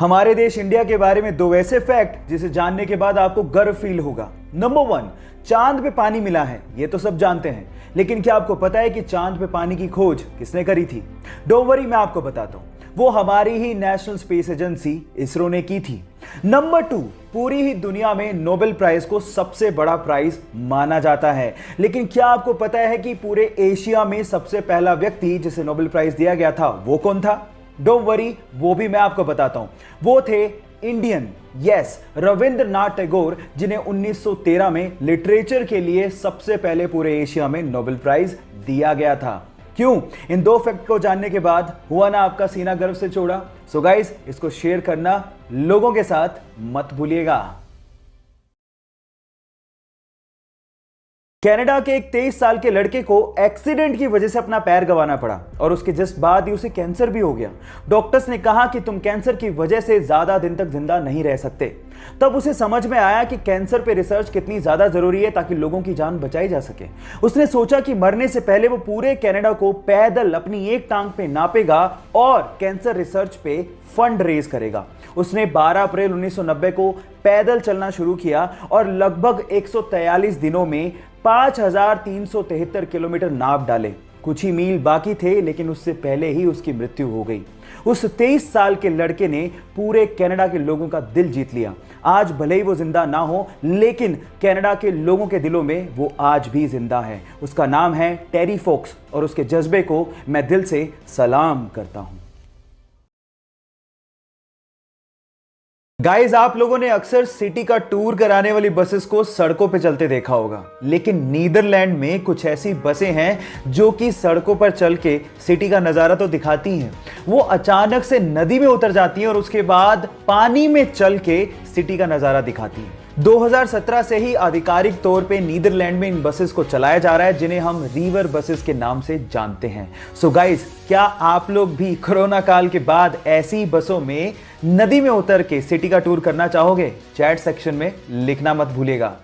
हमारे देश इंडिया के बारे में दो वैसे फैक्ट जिसे जानने के बाद आपको गर्व फील होगा। नंबर 1, चांद पे पानी मिला है, ये तो सब जानते हैं, लेकिन क्या आपको पता है कि चांद पे पानी की खोज किसने करी थी? डोंट वरी, मैं आपको बताता हूं। वो हमारी ही नेशनल स्पेस एजेंसी इसरो ने की थी। नंबर 2, पूरी ही दुनिया में नोबेल प्राइज को सबसे बड़ा प्राइज माना जाता है, लेकिन क्या आपको पता है कि पूरे एशिया में सबसे पहला व्यक्ति जिसे नोबेल प्राइज दिया गया था वो कौन था? डोंट वरी, वो भी मैं आपको बताता हूं। वो थे इंडियन, यस, रविंद्रनाथ टैगोर, जिन्हें 1913 में लिटरेचर के लिए सबसे पहले पूरे एशिया में नोबेल प्राइज दिया गया था। क्यों? इन दो फैक्ट को जानने के बाद हुआ ना आपका सीना गर्व से चौड़ा? सो गाइस, इसको शेयर करना लोगों के साथ मत भूलिएगा। कनाडा के एक 23 साल के लड़के को एक्सीडेंट की वजह से अपना पैर गंवाना पड़ा और उसके जस्ट बाद ही उसे कैंसर भी हो गया। डॉक्टर्स ने कहा कि तुम कैंसर की वजह से ज्यादा दिन तक जिंदा नहीं रह सकते। तब उसे समझ में आया कि कैंसर पे रिसर्च कितनी ज्यादा जरूरी है ताकि लोगों की जान बचाई जा सके। उसने सोचा कि मरने से पहले वो पूरे कनाडा को पैदल अपनी एक टांग पे नापेगा और कैंसर रिसर्च पे फंड रेज करेगा। उसने 12 अप्रैल 1990 को पैदल चलना शुरू किया और लगभग 143 दिनों में 5373 किलोमीटर नाप डाले। कुछ ही मील बाकी थे, लेकिन उससे पहले ही उसकी मृत्यु हो गई। उस 23 साल के लड़के ने पूरे कनाडा के लोगों का दिल जीत लिया। आज भले ही वो जिंदा ना हो, लेकिन कनाडा के लोगों के दिलों में वो आज भी जिंदा है। उसका नाम है टेरी फोक्स और उसके जज्बे को मैं दिल से सलाम करता हूं। गाइस, आप लोगों ने अक्सर सिटी का टूर कराने वाली बसेस को सड़कों पे चलते देखा होगा, लेकिन नीदरलैंड में कुछ ऐसी बसें हैं जो कि सड़कों पर चल के सिटी का नजारा तो दिखाती हैं। वो अचानक से नदी में उतर जाती हैं और उसके बाद पानी में चल के सिटी का नजारा दिखाती हैं। 2017 से ही आधिकारिक तौर पे नीदरलैंड में इन बसेस को चलाया जा रहा है, जिन्हें हम रिवर बसेस के नाम से जानते हैं। सो गाइस, क्या आप लोग भी कोरोना काल के बाद ऐसी बसों में नदी में उतर के सिटी का टूर करना चाहोगे? चैट सेक्शन में लिखना मत भूलिएगा।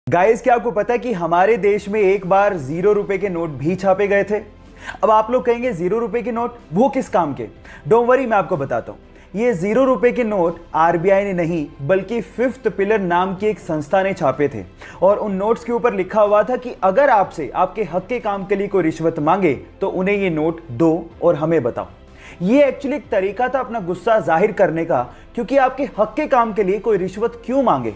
गाइस, क्या आपको पता है कि हमारे देश में एक बार 0 रुपए के नोट भी छापे गए थे? अब आप लोग कहेंगे 0 रुपए के नोट वो किस काम के? डोंट वरी, मैं आपको बताता हूं। ये 0 रुपए के नोट आरबीआई ने नहीं, बल्कि फिफ्थ पिलर नाम की एक संस्था ने छापे थे और उन नोट्स के ऊपर लिखा हुआ था कि अगर आपसे आपके हक के काम के लिए कोई रिश्वत मांगे तो उन्हें ये नोट दो और हमें बताओ। ये एक्चुअली एक तरीका था अपना गुस्सा जाहिर करने का, क्योंकि आपके हक के काम के लिए कोई रिश्वत क्यों मांगे।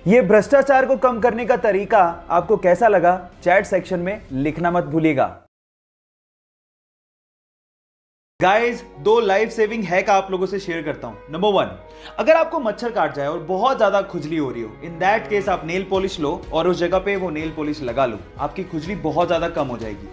ये भ्रष्टाचार को कम करने का तरीका आपको कैसा लगा? चैट सेक्शन में लिखना मत भूलिएगा। गाइस, 2 लाइफ सेविंग हैक आप लोगों से शेयर करता हूं। नंबर 1, अगर आपको मच्छर काट जाए और बहुत ज्यादा खुजली हो रही हो, इन दैट केस आप नेल पॉलिश लो और उस जगह पे वो नेल पॉलिश लगा लो, आपकी खुजली बहुत ज्यादा कम हो जाएगी।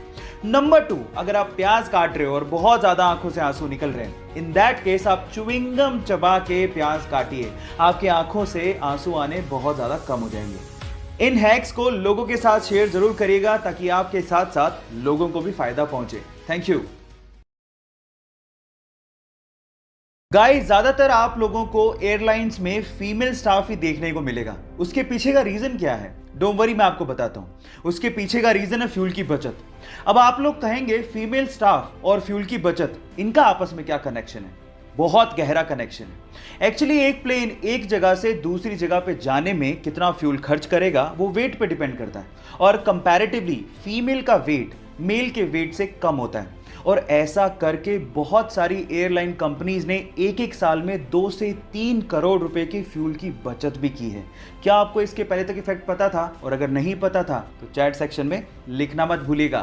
नंबर 2, अगर आप प्याज काट रहे हो और बहुत ज्यादा आंखों से आंसू निकल रहे हैं, इन दैट केस आप च्युइंगम चबा के प्याज काटिए, आपकी आंखों से आंसू आने बहुत ज्यादा कम हो जाएंगे। इन हैक्स को लोगों के साथ शेयर जरूर करिएगा ताकि आपके साथ साथ लोगों को भी फायदा पहुंचे। Thank you. गाइस, ज्यादातर आप लोगों को एयरलाइंस में फीमेल स्टाफ ही देखने को मिलेगा। उसके पीछे का रीजन क्या है? डोंट वरी, मैं आपको बताता हूं। उसके पीछे का रीजन है फ्यूल की बचत। अब आप लोग कहेंगे फीमेल स्टाफ और फ्यूल की बचत, इनका आपस में क्या कनेक्शन है? बहुत गहरा कनेक्शन है। एक्चुअली एक प्लेन एक जगह से दूसरी जगह पे जाने में कितना फ्यूल खर्च करेगा वो वेट पे डिपेंड करता है, और कंपैरेटिवली फीमेल का वेट मेल के वेट से कम होता है। और ऐसा करके बहुत सारी एयरलाइन कंपनीज ने एक साल में 2 से 3 करोड़ रुपए की फ्यूल की बचत भी की है। क्या आपको इसके पहले तक इफेक्ट पता था? और अगर नहीं पता था तो चैट सेक्शन में लिखना मत भूलिएगा।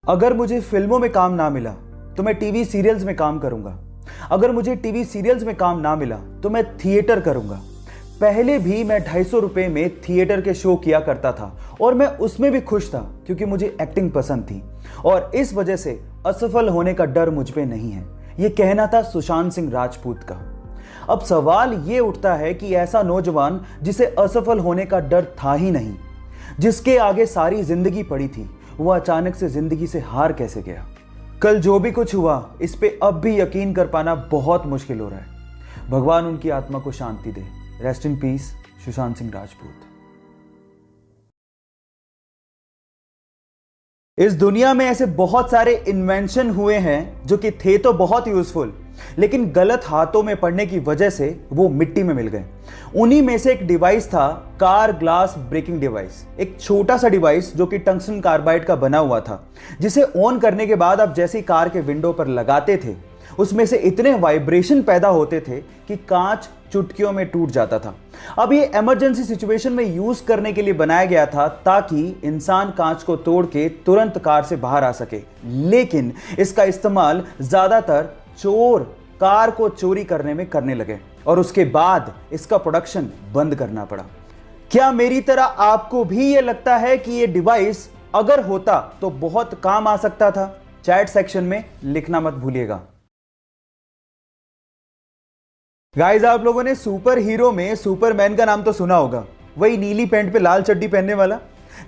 अगर मुझे फिल्मों में काम ना मिला तो मैं टीवी सीरियल्स में काम करूंगा। अगर मुझे टीवी सीरियल्स में काम ना मिला तो मैं थिएटर करूंगा। पहले भी मैं 250 रुपए में थिएटर के शो किया करता था और मैं उसमें भी खुश था क्योंकि मुझे एक्टिंग पसंद थी और इस वजह से असफल होने का डर मुझ पे नहीं है। यह कहना था सुशांत सिंह राजपूत का। अब सवाल यह उठता है कि ऐसा नौजवान जिसे असफल होने का डर था ही नहीं, जिसके आगे सारी जिंदगी पड़ी थी, वह अचानक से जिंदगी से हार कैसे गया? कल जो भी कुछ हुआ, इस पे अब भी यकीन कर पाना बहुत मुश्किल हो रहा है। भगवान उनकी आत्मा को शांति दे। Rest in peace, Sushant Singh Rajput. इस दुनिया में ऐसे बहुत सारे इन्वेंशन हुए हैं जो कि थे तो बहुत यूजफुल, लेकिन गलत हाथों में पड़ने की वजह से वो मिट्टी में मिल गए। उन्हीं में से एक डिवाइस था कार ग्लास ब्रेकिंग डिवाइस। एक छोटा सा डिवाइस जो कि टंगस्टन कार्बाइड का बना हुआ था, जिसे ऑन करने के बाद आप जैसे कार के विंडो पर लगाते थे, उसमें से इतने वाइब्रेशन पैदा होते थे कि कांच चुटकियों में टूट जाता था। अब ये इमरजेंसी सिचुएशन में यूज करने के लिए बनाया गया था ताकि इंसान कांच को तोड़ के तुरंत कार से बाहर आ सके, लेकिन इसका इस्तेमाल ज्यादातर चोर कार को चोरी करने में करने लगे और उसके बाद इसका प्रोडक्शन बंद करना पड़ा। क्या मेरी तरह आपको भी ये लगता है कि ये डिवाइस अगर होता तो बहुत काम आ सकता था? चैट सेक्शन में लिखना मत भूलिएगा। गाइस, आप लोगों ने सुपर हीरो में सुपरमैन का नाम तो सुना होगा, वही नीली पैंट पे लाल चड्डी पहनने वाला।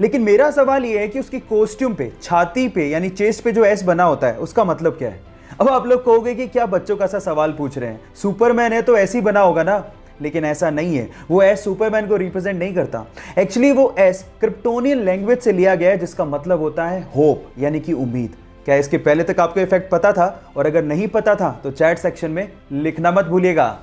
लेकिन मेरा सवाल यह है कि उसकी कॉस्ट्यूम पे, छाती पे यानी चेस्ट पे जो एस बना होता है, उसका मतलब क्या है? अब आप लोग कहोगे कि क्या बच्चों का सा सवाल पूछ रहे हैं, सुपरमैन है तो ऐसे ही बना होगा ना। लेकिन ऐसा नहीं है, वो एस सुपरमैन को रिप्रेजेंट नहीं करता। एक्चुअली वो एस क्रिप्टोनियन लैंग्वेज से लिया गया है, जिसका मतलब होता है होप, यानी कि उम्मीद। क्या इसके पहले तक आपको इफेक्ट पता था? और अगर नहीं पता था तो चैट सेक्शन में लिखना मत भूलिएगा।